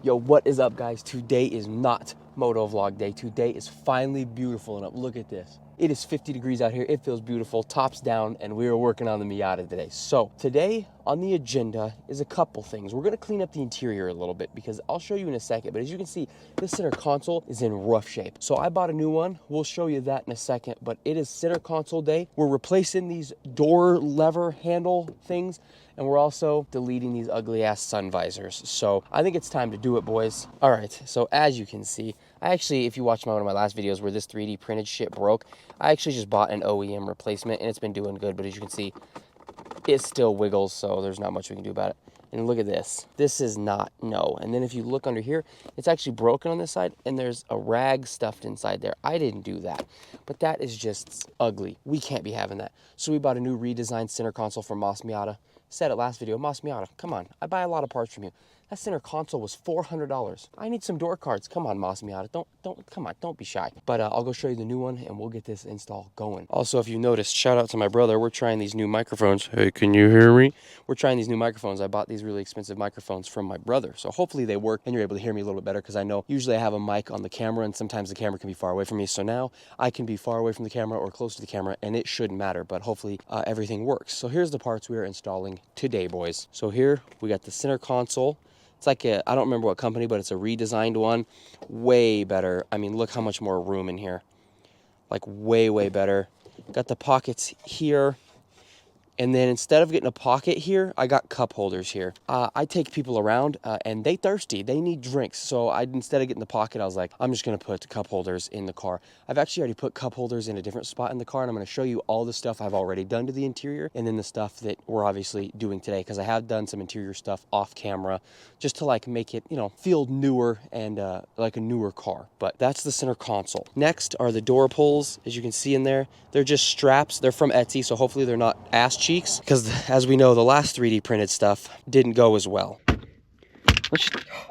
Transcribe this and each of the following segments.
Yo, what is up, guys? Today is not moto vlog day. Today is finally beautiful enough. Look at this. It is 50 degrees out here. It feels beautiful, tops down, and we are working on the Miata today. So today on the agenda is a couple things. We're gonna clean up the interior a little bit because I'll show you in a second, but as you can see, this center console is in rough shape. So I bought a new one. We'll show you that in a second, but it is center console day. We're replacing these door lever handle things, and we're also deleting these ugly ass sun visors. So I think it's time to do it, boys. All right, so as you can see, I actually, if you watched one of my last videos where this 3D printed shit broke, I actually just bought an OEM replacement and it's been doing good, but as you can see, it still wiggles, so there's not much we can do about it. And look at this. This is not no. And then if you look under here, it's actually broken on this side and there's a rag stuffed inside there. I didn't do that, but that is just ugly. We can't be having that. So we bought a new redesigned center console from Miata. Said it last video, Miata, come on. I buy a lot of parts from you. That center console was $400. I need some door cards. Come on, Miata. Come on, don't be shy. But I'll go show you the new one and we'll get this install going. Also, if you noticed, shout out to my brother. We're trying these new microphones. Hey, can you hear me? We're trying these new microphones. I bought these really expensive microphones from my brother. So hopefully they work and you're able to hear me a little bit better, because I know usually I have a mic on the camera and sometimes the camera can be far away from me. So now I can be far away from the camera or close to the camera and it shouldn't matter, but hopefully everything works. So here's the parts we are installing today, boys. So here we got the center console. It's like I don't remember what company, but it's a redesigned one. Way better. I mean, look how much more room in here. Like way, way better. Got the pockets here. And then instead of getting a pocket here, I got cup holders here. I take people around and they thirsty. They need drinks. So instead of getting the pocket, I was like, I'm just gonna put cup holders in the car. I've actually already put cup holders in a different spot in the car, and I'm gonna show you all the stuff I've already done to the interior and then the stuff that we're obviously doing today, because I have done some interior stuff off camera just to like make it, you know, feel newer and like a newer car. But that's the center console. Next are the door pulls. As you can see in there, they're just straps. They're from Etsy, so hopefully they're not ass cheeks, because as we know, the last 3D printed stuff didn't go as well.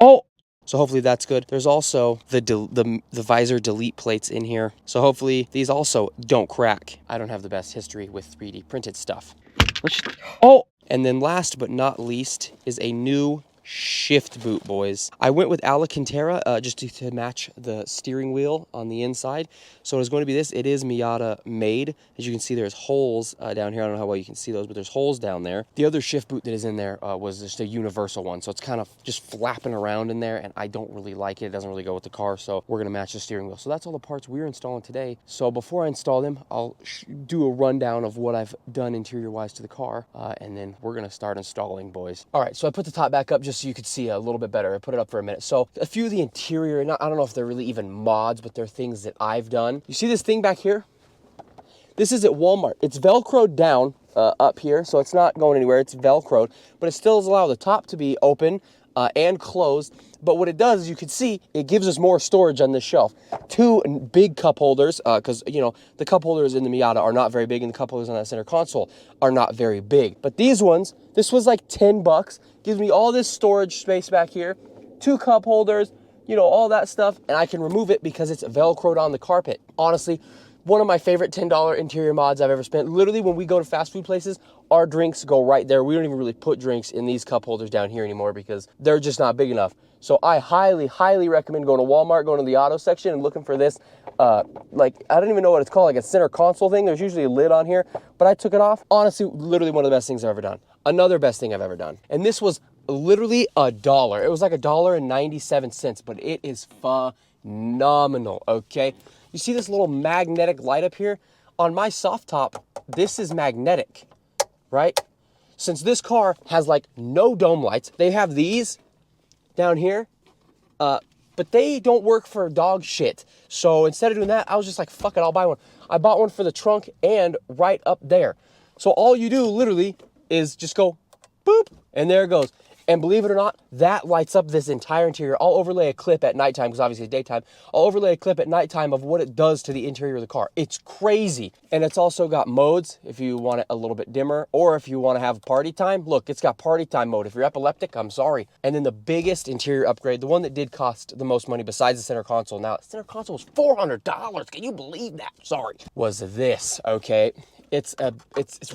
So hopefully that's good. There's also the visor delete plates in here, so hopefully these also don't crack. I don't have the best history with 3D printed stuff. And then last but not least is a new shift boot, boys. I went with Alcantara just to match the steering wheel on the inside. So it's going to be this. It is Miata made. As you can see, there's holes down here. I don't know how well you can see those, but there's holes down there. The other shift boot that is in there was just a universal one. So it's kind of just flapping around in there, and I don't really like it. It doesn't really go with the car, so we're going to match the steering wheel. So that's all the parts we're installing today. So before I install them, I'll do a rundown of what I've done interior-wise to the car, and then we're going to start installing, boys. All right, so I put the top back up just so you could see a little bit better. I put it up for a minute. So a few of the interior, I don't know if they're really even mods, but they're things that I've done. You see this thing back here? This is at Walmart. It's Velcroed down up here, so it's not going anywhere. It's Velcroed, but it still does allow the top to be open and closed. But what it does, as you can see, it gives us more storage on this shelf. Two big cup holders, because, you know, the cup holders in the Miata are not very big, and the cup holders on that center console are not very big. But these ones, this was like 10 bucks. Gives me all this storage space back here, two cup holders, you know, all that stuff, and I can remove it because it's Velcroed on the carpet. Honestly, one of my favorite $10 interior mods I've ever spent. Literally, when we go to fast food places, our drinks go right there. We don't even really put drinks in these cup holders down here anymore because they're just not big enough. So I highly, highly recommend going to Walmart, going to the auto section and looking for this, like, I don't even know what it's called, like a center console thing. There's usually a lid on here, but I took it off. Honestly, literally one of the best things I've ever done. Another best thing I've ever done. And this was literally $1. It was like $1.97, but it is phenomenal, okay? You see this little magnetic light up here? On my soft top, this is magnetic, right? Since this car has like no dome lights, they have these down here, but they don't work for dog shit. So instead of doing that, I was just like, fuck it, I'll buy one. I bought one for the trunk and right up there. So all you do literally is just go boop, and there it goes. And believe it or not, that lights up this entire interior. I'll overlay a clip at nighttime, because obviously it's daytime. I'll overlay a clip at nighttime of what it does to the interior of the car. It's crazy. And it's also got modes if you want it a little bit dimmer, or if you want to have party time. Look, it's got party time mode. If you're epileptic, I'm sorry. And then the biggest interior upgrade, the one that did cost the most money besides the center console. Now, the center console was $400. Can you believe that? Sorry. Was this, okay? It's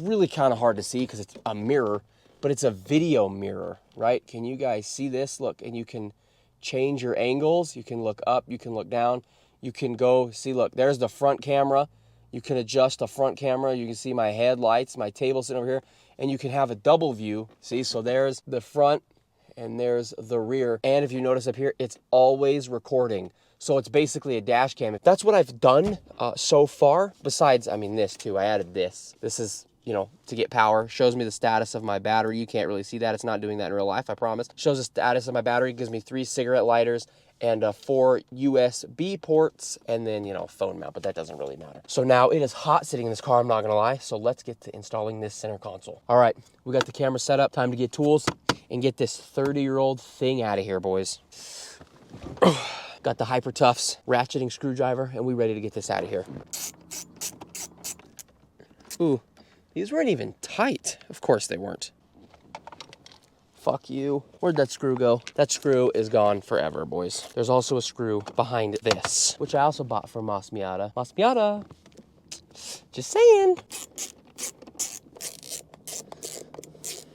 really kind of hard to see because it's a mirror, but it's a video mirror, right? Can you guys see this? Look, and you can change your angles. You can look up, you can look down, you can go, see, look, there's the front camera. You can adjust the front camera. You can see my headlights, my table sitting over here, and you can have a double view. See, so there's the front and there's the rear. And if you notice up here, it's always recording. So it's basically a dash cam. That's what I've done so far. Besides, I mean, this too, I added this. This is, you know, to get power. Shows me the status of my battery. You can't really see that. It's not doing that in real life, I promise. Shows the status of my battery. Gives me 3 cigarette lighters and 4 USB ports, and then, you know, phone mount, but that doesn't really matter. So now it is hot sitting in this car, I'm not gonna lie. So let's get to installing this center console. All right, we got the camera set up. Time to get tools and get this 30-year-old thing out of here, boys. Got the Hyper Toughs ratcheting screwdriver, and we ready to get this out of here. Ooh, these weren't even tight. Of course they weren't. Fuck you. Where'd that screw go? That screw is gone forever, boys. There's also a screw behind this, which I also bought from Miata. Miata. Just saying.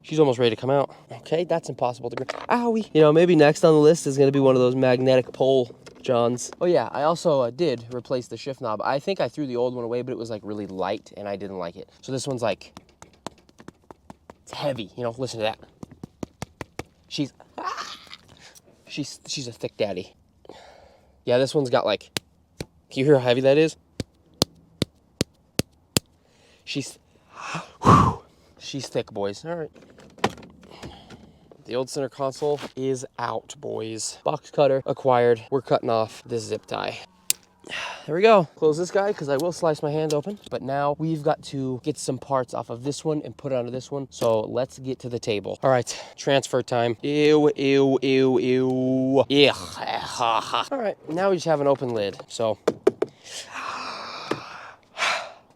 She's almost ready to come out. Okay, that's impossible to grab. Owie. You know, maybe next on the list is gonna be one of those magnetic pole Johns. Oh yeah, I also did replace the shift knob. I think I threw the old one away, but it was like really light and I didn't like it. So this one's like, it's heavy, you know, listen to that. She's a thick daddy. Yeah, this one's got like, can you hear how heavy that is? She's thick, boys. All right. The old center console is out, boys. Box cutter acquired. We're cutting off this zip tie. There we go. Close this guy because I will slice my hand open. But now we've got to get some parts off of this one and put it onto this one. So let's get to the table. All right, transfer time. Ew, ew, ew, ew. Yeah. All right, now we just have an open lid. So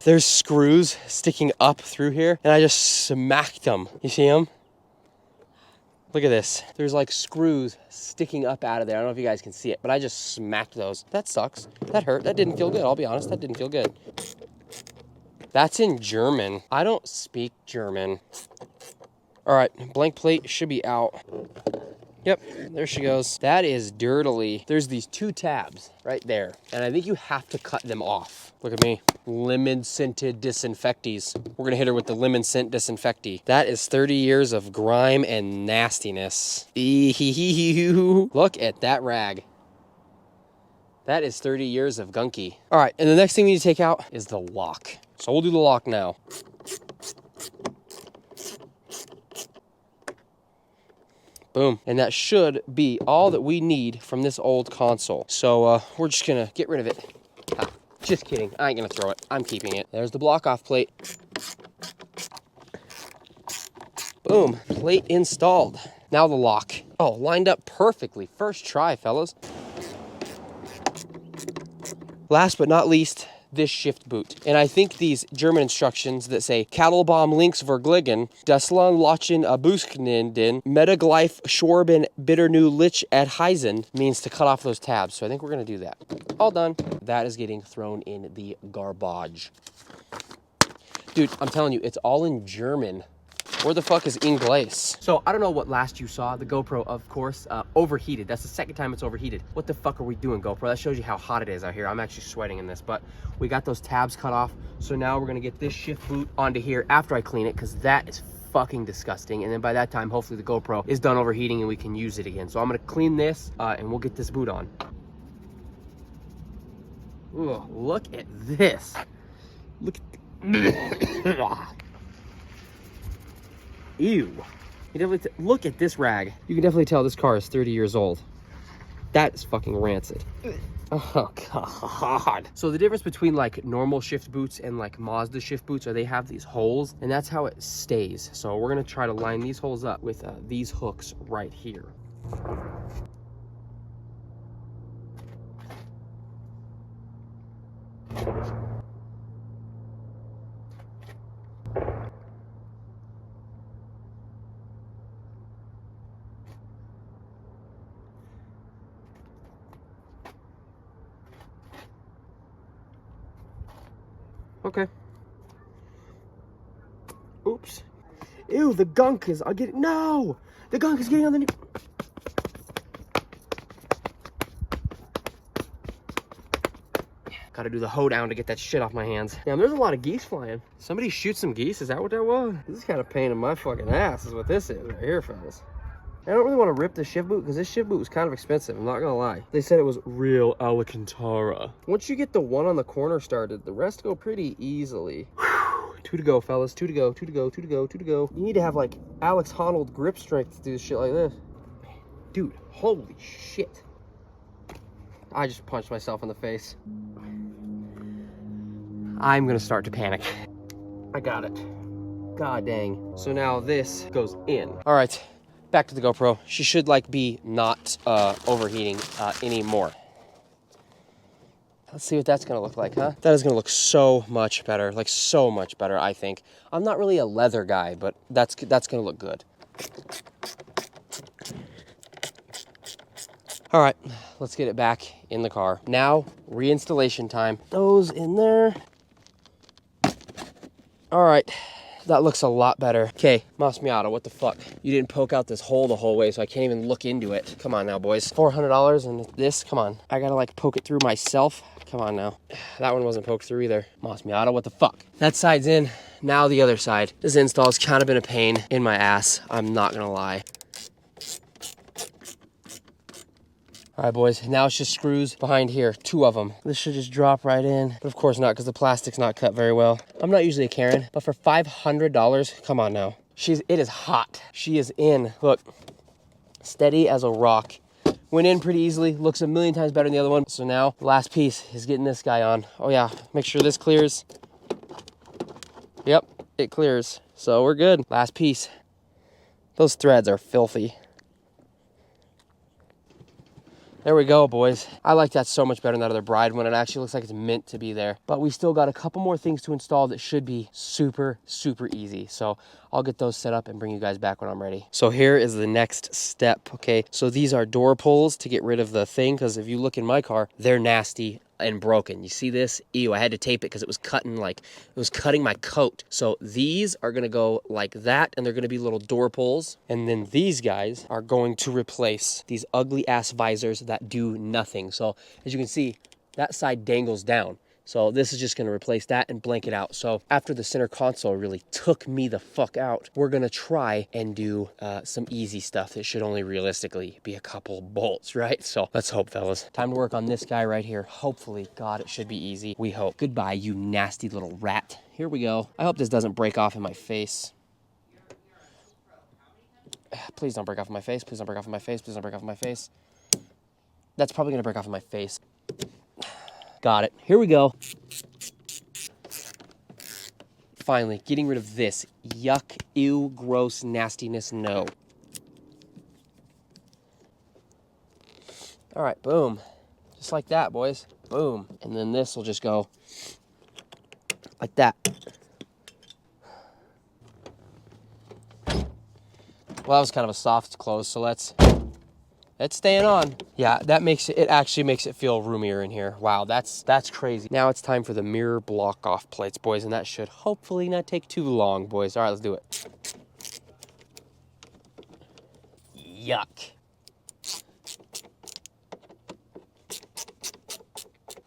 there's screws sticking up through here and I just smacked them. You see them? Look at this. There's like screws sticking up out of there. I don't know if you guys can see it, but I just smacked those. That sucks. That hurt. That didn't feel good. I'll be honest. That didn't feel good. That's in German. I don't speak German. All right, blank plate should be out. Yep, there she goes. That is dirtily. There's these 2 tabs right there, and I think you have to cut them off. Look at me. Lemon scented disinfecties. We're gonna hit her with the lemon scent disinfecty. That is 30 years of grime and nastiness. Ew. Look at that rag. That is 30 years of gunky. All right, and the next thing we need to take out is the lock. So we'll do the lock now. Boom. And that should be all that we need from this old console. So we're just gonna get rid of it. Just kidding. I ain't gonna throw it. I'm keeping it. There's the block off plate. Boom. Plate installed. Now the lock. Oh, lined up perfectly. First try, fellas. Last but not least, this shift boot. And I think these German instructions that say Kattelbaum links vergligen, Daslan Lachen Abuskninden, Metaglyph Schwarben Bitternu Lich at Heisen means to cut off those tabs. So I think we're gonna do that. All done. That is getting thrown in the garbage. Dude, I'm telling you, it's all in German. Where the fuck is Ingles? So I don't know what last you saw. The GoPro, of course, overheated. That's the second time it's overheated. What the fuck are we doing, GoPro? That shows you how hot it is out here. I'm actually sweating in this, but we got those tabs cut off. So now we're gonna get this shift boot onto here after I clean it, because that is fucking disgusting. And then by that time, hopefully the GoPro is done overheating and we can use it again. So I'm gonna clean this and we'll get this boot on. Ooh, look at this. Look at Ew. You definitely look at this rag. You can definitely tell this car is 30 years old. That is fucking rancid. Oh God. So the difference between like normal shift boots and like Mazda shift boots are they have these holes, and that's how it stays. So we're gonna try to line these holes up with these hooks right here. Okay. Oops. Ew, the gunk is, I'll get it. No! The gunk is getting on the new. Gotta do the hoedown to get that shit off my hands. Damn, there's a lot of geese flying. Somebody shoot some geese? Is that what that was? This is kind of pain in my fucking ass is what this is right here, fellas. I don't really want to rip the shiv boot because this shiv boot was kind of expensive. I'm not gonna lie. They said it was real Alcantara. Once you get the one on the corner started, the rest go pretty easily. Whew. 2 to go, fellas. 2 to go, 2 to go, 2 to go, 2 to go. You need to have like Alex Honnold grip strength to do shit like this. Dude, holy shit. I just punched myself in the face. I'm gonna start to panic. I got it. God dang. So now this goes in. All right, back to the GoPro. She should like be not overheating anymore. Let's see what that's gonna look like, huh? That is gonna look so much better, like so much better, I think. I'm not really a leather guy, but that's gonna look good. All right, let's get it back in the car. Now, reinstallation time. Those in there. All right, that looks a lot better. Okay, Miata, what the fuck? You didn't poke out this hole the whole way, so I can't even look into it. Come on now, boys. $400 and this, come on. I gotta like poke it through myself. Come on now. That one wasn't poked through either. Miata, what the fuck? That side's in, now the other side. This install's kind of been a pain in my ass, I'm not gonna lie. All right, boys, now it's just screws behind here, 2 of them. This should just drop right in, but of course not, because the plastic's not cut very well. I'm not usually a Karen, but for $500, come on now. It is hot. She is in, look, steady as a rock. Went in pretty easily, looks a million times better than the other one. So now, the last piece is getting this guy on. Oh yeah, make sure this clears. Yep, it clears, so we're good. Last piece. Those threads are filthy. There we go, boys. I like that so much better than that other Bride one. It actually looks like it's meant to be there. But we still got a couple more things to install that should be super, super easy. So I'll get those set up and bring you guys back when I'm ready. So here is the next step, okay? So these are door pulls to get rid of the thing, because if you look in my car, they're nasty and broken. You see this? Ew, I had to tape it because it was cutting my coat. So these are gonna go like that, and they're gonna be little door pulls. And then these guys are going to replace these ugly ass visors that do nothing. So as you can see, that side dangles down. So this is just gonna replace that and blank it out. So after the center console really took me the fuck out, we're gonna try and do some easy stuff that should only realistically be a couple bolts, right? So let's hope, fellas. Time to work on this guy right here. Hopefully, God, it should be easy. We hope. Goodbye, you nasty little rat. Here we go. I hope this doesn't break off in my face. Please don't break off in my face. Please don't break off in my face. Please don't break off in my face. That's probably gonna break off in my face. Got it. Here we go. Finally, getting rid of this. Yuck, ew, gross, nastiness, no. All right, boom. Just like that, boys. Boom. And then this will just go like that. Well, that was kind of a soft close, so it's staying on. Yeah, that makes it actually makes it feel roomier in here. Wow, that's crazy. Now it's time for the mirror block off plates, boys, and that should hopefully not take too long, boys. All right, let's do it. Yuck.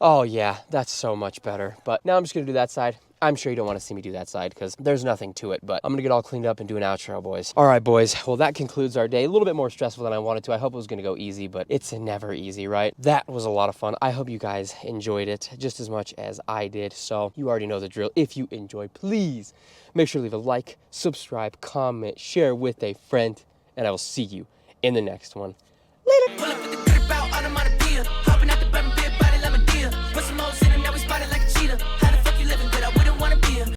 Oh yeah, that's so much better. But now I'm just gonna do that side. I'm sure you don't want to see me do that side because there's nothing to it, but I'm gonna get all cleaned up and do an outro, boys. All right, boys, well, that concludes our day. A little bit more stressful than I wanted to. I hope it was gonna go easy, but it's never easy, right? That was a lot of fun. I hope you guys enjoyed it just as much as I did. So you already know the drill. If you enjoyed, please make sure to leave a like, subscribe, comment, share with a friend, and I will see you in the next one. Later.